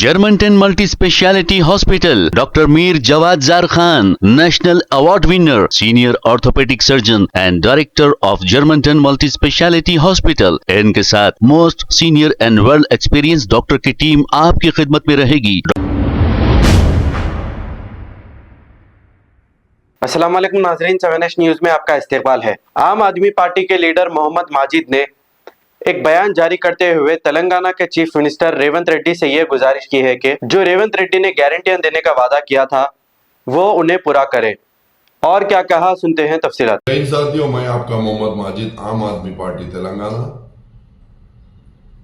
Germanton multi speciality hospital, doctor Mir Jawad Jar Khan, national award winner, senior orthopaedic surgeon and director of Germanton multi speciality hospital. इनके साथ most senior and well experience doctor की team आपकी खिदमत में रहेगी। अस्सलाम वालेकुम नाज़रीन, 7H न्यूज़ में आपका इस्तकबाल है। आम आदमी पार्टी के लीडर मोहम्मद माजिद ने एक बयान जारी करते हुए तेलंगाना के चीफ मिनिस्टर रेवंत रेड्डी से यह गुजारिश की है कि जो रेवंत रेड्डी ने गारंटियां देने का वादा किया था वो उन्हें पूरा करें। और क्या कहा, सुनते हैं तफसीलात। साथियों, मैं आपका मोहम्मद माजिद, आम आदमी पार्टी तेलंगाना।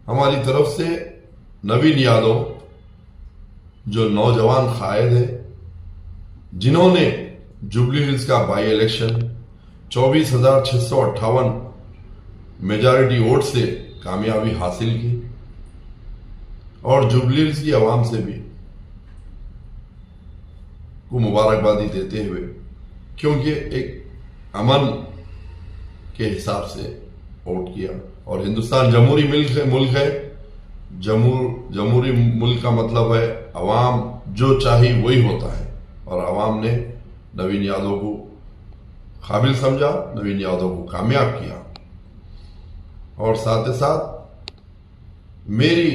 हमारी तरफ से नवीन यादव जो नौजवान कायद है, जिन्होंने जुबली हिल्स का बाई इलेक्शन 24,658 मेजॉरिटी वोट से कामयाबी हासिल की और जुबली हिल्स की आवाम से भी को मुबारकबादी देते हुए, क्योंकि एक अमन के हिसाब से वोट किया। और हिंदुस्तान जमहूरी मुल्क है। जमहूरी मुल्क का मतलब है अवाम जो चाहे वही होता है, और अवाम ने नवीन यादव को काबिल समझा, नवीन यादव को कामयाब किया। और साथ ही साथ मेरी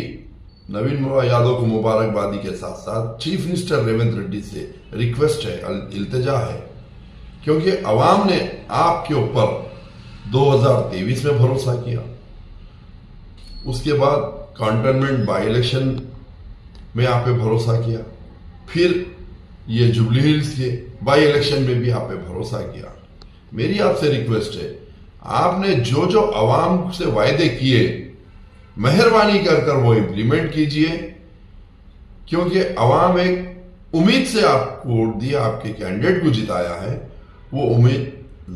नवीन यादव को मुबारकबादी के साथ साथ चीफ मिनिस्टर रेवंत रेड्डी से रिक्वेस्ट है, इल्तिजा है, क्योंकि अवाम ने आपके ऊपर 2023 में भरोसा किया। उसके बाद कंटोनमेंट बाई इलेक्शन में आप पे भरोसा किया, फिर ये जुबली हिल्स के बाई इलेक्शन में भी आप पे भरोसा किया। मेरी आपसे रिक्वेस्ट है, आपने जो जो अवाम से वायदे किए मेहरबानी कर वो इंप्लीमेंट कीजिए, क्योंकि अवाम एक उम्मीद से आपको वोट दिया, आपके कैंडिडेट को जिताया है, वो उम्मीद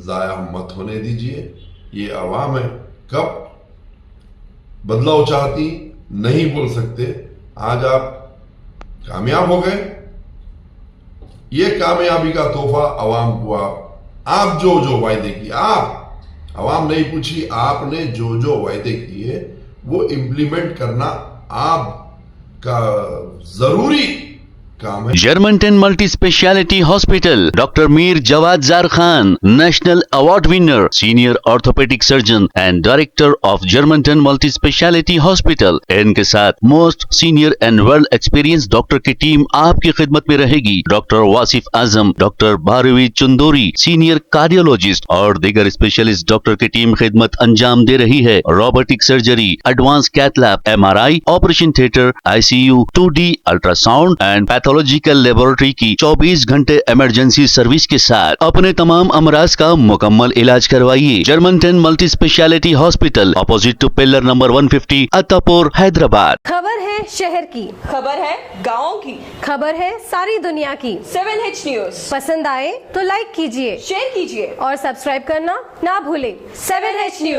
जाया मत होने दीजिए। ये अवाम है, कब बदलाव चाहती नहीं बोल सकते। आज आप कामयाब हो गए, ये कामयाबी का तोहफा अवाम को आप जो वायदे किए, आप अवाम नहीं पूछी, आपने जो वायदे किए वो इंप्लीमेंट करना आपका जरूरी काम है। Germanton multi speciality hospital, doctor Mir Jawad Jar Khan, national award winner, senior orthopaedic surgeon and director of Germanton multi speciality hospital. इनके साथ most senior and well experience doctor की टीम आपकी खिदमत में रहेगी। Doctor Wasif Azam, doctor Bharvi Chandori, senior cardiologist और दीगर स्पेशलिस्ट डॉक्टर की टीम खिदमत अंजाम दे रही है। Robotic surgery, advance cath lab, MRI, operation theatre, ICU, 2D ultrasound and pathological laboratory की 24 घंटे इमरजेंसी सर्विस के साथ अपने तमाम अमराज का मुकम्मल इलाज करवाइए। Germanton multi speciality hospital, opposite to pillar number 150, Attapur, Hyderabad. खबर है शहर की, खबर है गाँव की, खबर है सारी दुनिया की। 7H न्यूज़ पसंद आए तो लाइक कीजिए, शेयर कीजिए और सब्सक्राइब करना ना भूलें। 7H news.